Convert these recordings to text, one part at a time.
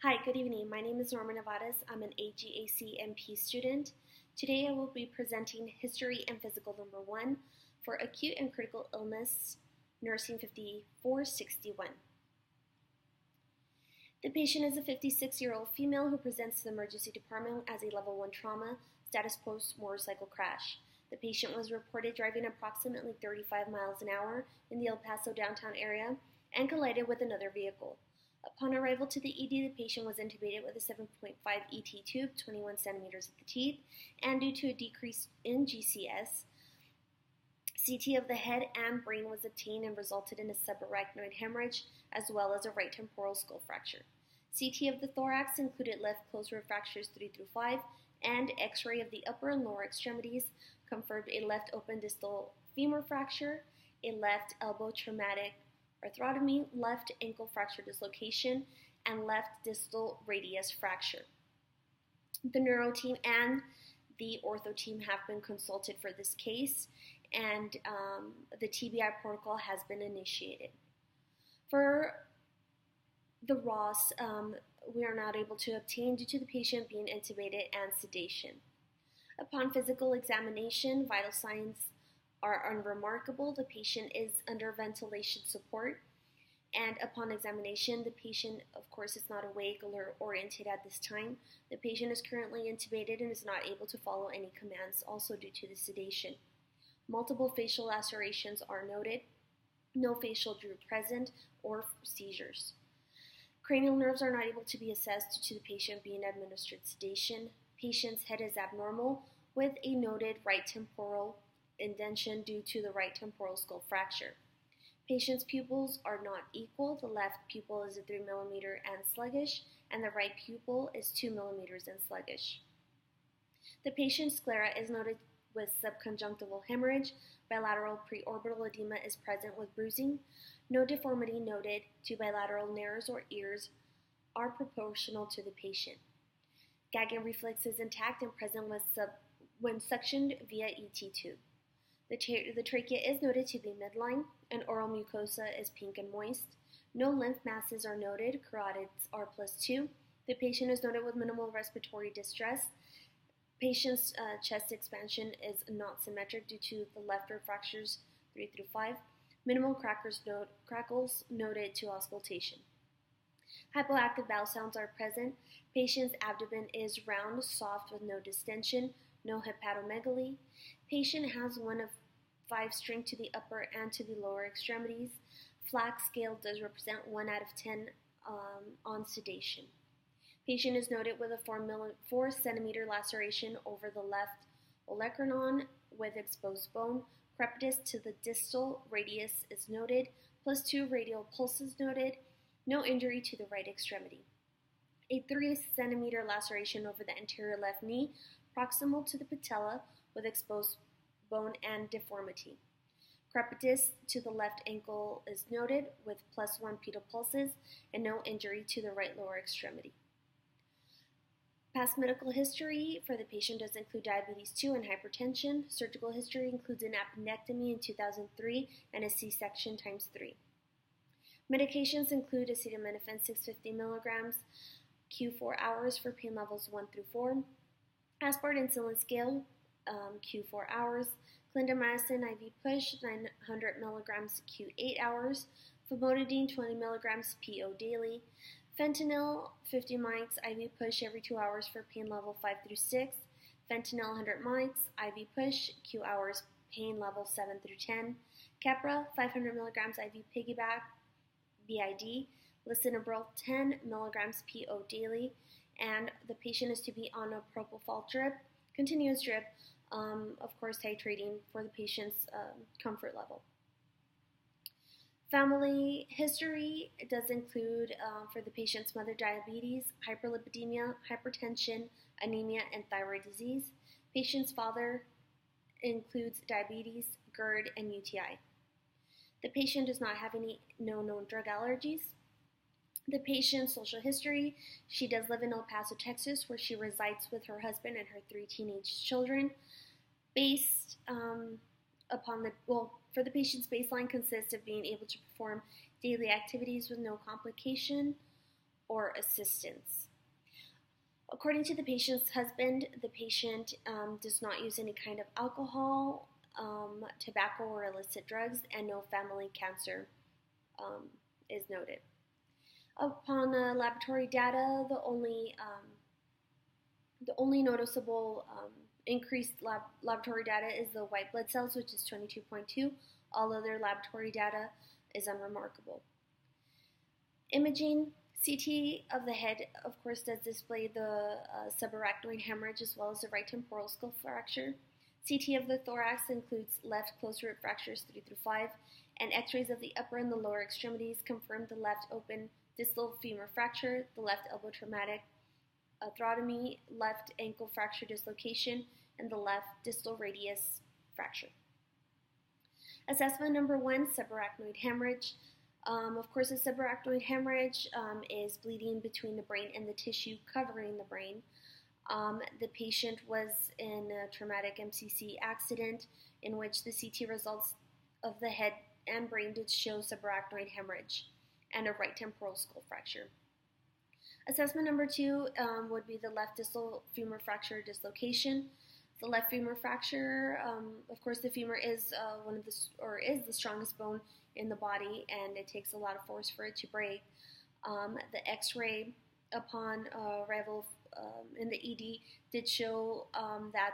Hi, good evening. My name is Norma Nevadas. I'm an AGAC MP student. Today I will be presenting History and Physical number 1 for Acute and Critical Illness, Nursing 5461. The patient is a 56-year-old female who presents to the emergency department as a level 1 trauma, status post-motorcycle crash. The patient was reported driving approximately 35 miles an hour in the El Paso downtown area and collided with another vehicle. Upon arrival to the ED, the patient was intubated with a 7.5 ET tube, 21 centimeters at the teeth, and due to a decrease in GCS, CT of the head and brain was obtained and resulted in a subarachnoid hemorrhage as well as a right temporal skull fracture. CT of the thorax included left closed rib fractures 3 through 5, and X-ray of the upper and lower extremities confirmed a left open distal femur fracture, a left elbow traumatic arthrotomy, left ankle fracture dislocation, and left distal radius fracture. The neuro team and the ortho team have been consulted for this case, and the TBI protocol has been initiated. For the ROSS, we are not able to obtain due to the patient being intubated and sedation. Upon physical examination, vital signs are unremarkable. The patient is under ventilation support, and upon examination, the patient, of course, is not awake or oriented at this time. The patient is currently intubated and is not able to follow any commands, also due to the sedation. Multiple facial lacerations are noted, no facial droop present, or seizures. Cranial nerves are not able to be assessed due to the patient being administered sedation. Patient's head is abnormal with a noted right temporal indentation due to the right temporal skull fracture. Patient's pupils are not equal. The left pupil is 3 millimeter and sluggish, and the right pupil is 2 millimeters and sluggish. The patient's sclera is noted with subconjunctival hemorrhage. Bilateral preorbital edema is present with bruising. No deformity noted. 2 bilateral nares or ears are proportional to the patient. Gagging reflex is intact and present when suctioned via ET tube. The trachea is noted to be midline, and oral mucosa is pink and moist. No lymph masses are noted. Carotids are +2. The patient is noted with minimal respiratory distress. Patient's chest expansion is not symmetric due to the left rib fractures 3 through 5. Minimal crackles noted to auscultation. Hypoactive bowel sounds are present. Patient's abdomen is round, soft with no distension, no hepatomegaly. Patient has 1 of 5 strength to the upper and to the lower extremities. Flack scale does represent 1 out of 10 on sedation. Patient is noted with a 4 centimeter laceration over the left olecranon with exposed bone. Crepitus to the distal radius is noted, +2 radial pulses noted. No injury to the right extremity. A 3 centimeter laceration over the anterior left knee, proximal to the patella with exposed bone and deformity. Crepitus to the left ankle is noted with +1 pedal pulses and no injury to the right lower extremity. Past medical history for the patient does include diabetes 2 and hypertension. Surgical history includes an appendectomy in 2003 and a C-section ×3. Medications include acetaminophen 650 milligrams, Q4 hours for pain levels 1 through 4, aspart insulin scale, Q4 hours, clindamycin IV push 900 milligrams Q8 hours, famotidine 20 milligrams PO daily, fentanyl 50 mics IV push every 2 hours for pain level 5 through 6, fentanyl 100 mics IV push Q hours pain level 7 through 10, Keppra 500 milligrams IV piggyback BID, lisinopril 10 milligrams PO daily, and the patient is to be on a propofol drip, continuous drip, of course titrating for the patient's comfort level. Family history does include for the patient's mother diabetes, hyperlipidemia, hypertension, anemia, and thyroid disease. Patient's father includes diabetes, GERD, and UTI. The patient does not have any known drug allergies. The patient's social history: she does live in El Paso, Texas, where she resides with her husband and her 3 teenage children. Based for the patient's baseline consists of being able to perform daily activities with no complication. or assistance. According to the patient's husband, the patient does not use any kind of alcohol, tobacco, or illicit drugs, and no family cancer is noted. Upon laboratory data, the only noticeable increased laboratory data is the white blood cells, which is 22.2. All other laboratory data is unremarkable. Imaging. CT of the head, of course, does display the subarachnoid hemorrhage as well as the right temporal skull fracture. CT of the thorax includes left closed rib fractures 3 through 5, and x-rays of the upper and the lower extremities confirm the left open distal femur fracture, the left elbow traumatic thoracotomy, left ankle fracture dislocation, and the left distal radius fracture. Assessment number 1, subarachnoid hemorrhage. Of course, a subarachnoid hemorrhage is bleeding between the brain and the tissue covering the brain. The patient was in a traumatic MCC accident in which the CT results of the head and brain did show subarachnoid hemorrhage and a right temporal skull fracture. Assessment number 2 would be the left distal femur fracture dislocation. The left femur fracture, of course, the femur is the strongest bone in the body, and it takes a lot of force for it to break. The X-ray upon arrival in the ED did show that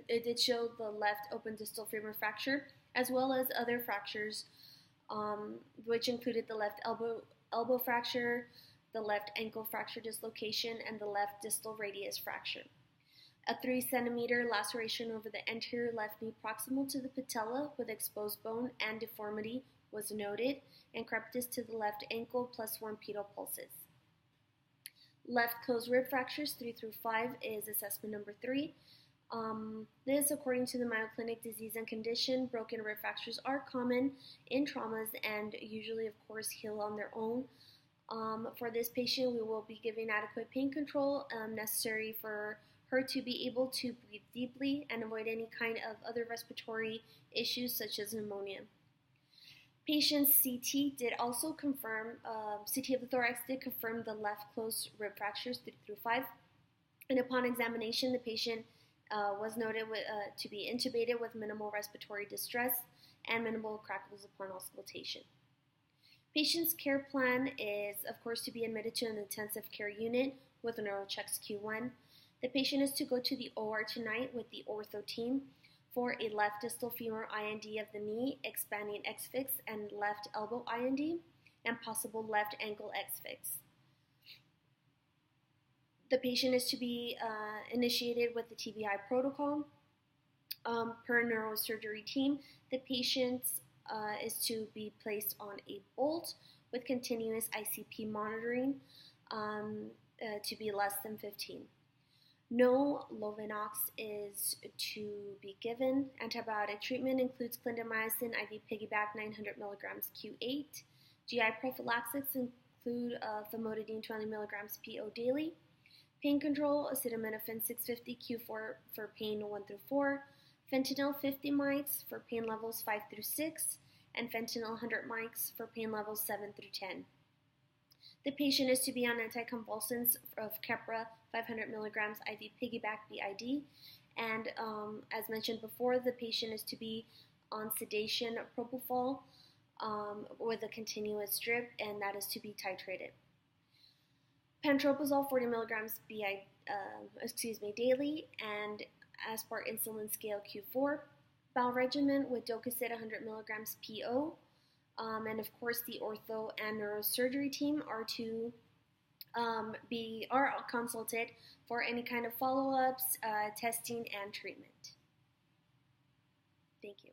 it did show the left open distal femur fracture, as well as other fractures, which included the left elbow fracture, the left ankle fracture dislocation, and the left distal radius fracture. A 3 centimeter laceration over the anterior left knee proximal to the patella with exposed bone and deformity was noted, and crepitus to the left ankle plus 1 pedal pulses. Left closed rib fractures 3 through 5 is assessment number 3. This, according to the Mayo Clinic Disease and Condition, broken rib fractures are common in traumas and usually, of course, heal on their own. For this patient, we will be giving adequate pain control necessary for her to be able to breathe deeply and avoid any kind of other respiratory issues such as pneumonia. Patient's CT did also confirm, CT of the thorax did confirm the left closed rib fractures 3 through 5, and upon examination, the patient was noted to be intubated with minimal respiratory distress and minimal crackles upon auscultation. Patient's care plan is, of course, to be admitted to an intensive care unit with NeuroChecks Q1. The patient is to go to the OR tonight with the ortho team for a left distal femur IND of the knee, expanding X-fix, and left elbow IND, and possible left ankle X-fix. The patient is to be initiated with the TBI protocol. Per neurosurgery team, the patient is to be placed on a bolt with continuous ICP monitoring to be less than 15. No Lovenox is to be given. Antibiotic treatment includes clindamycin IV piggyback 900 milligrams Q8. GI prophylaxis include famotidine 20 milligrams PO daily. Pain control, acetaminophen 650 Q4 for pain 1 through 4. Fentanyl 50 mics for pain levels 5 through 6. And fentanyl 100 mics for pain levels 7 through 10. The patient is to be on anticonvulsants of Keppra 500 milligrams IV piggyback BID, and as mentioned before, the patient is to be on sedation propofol with a continuous drip, and that is to be titrated. Pantoprazole 40 milligrams daily, and aspart insulin scale Q4. Bowel regimen with Dococet 100 milligrams PO. And of course, the ortho and neurosurgery team are to are consulted for any kind of follow-ups, testing, and treatment. Thank you.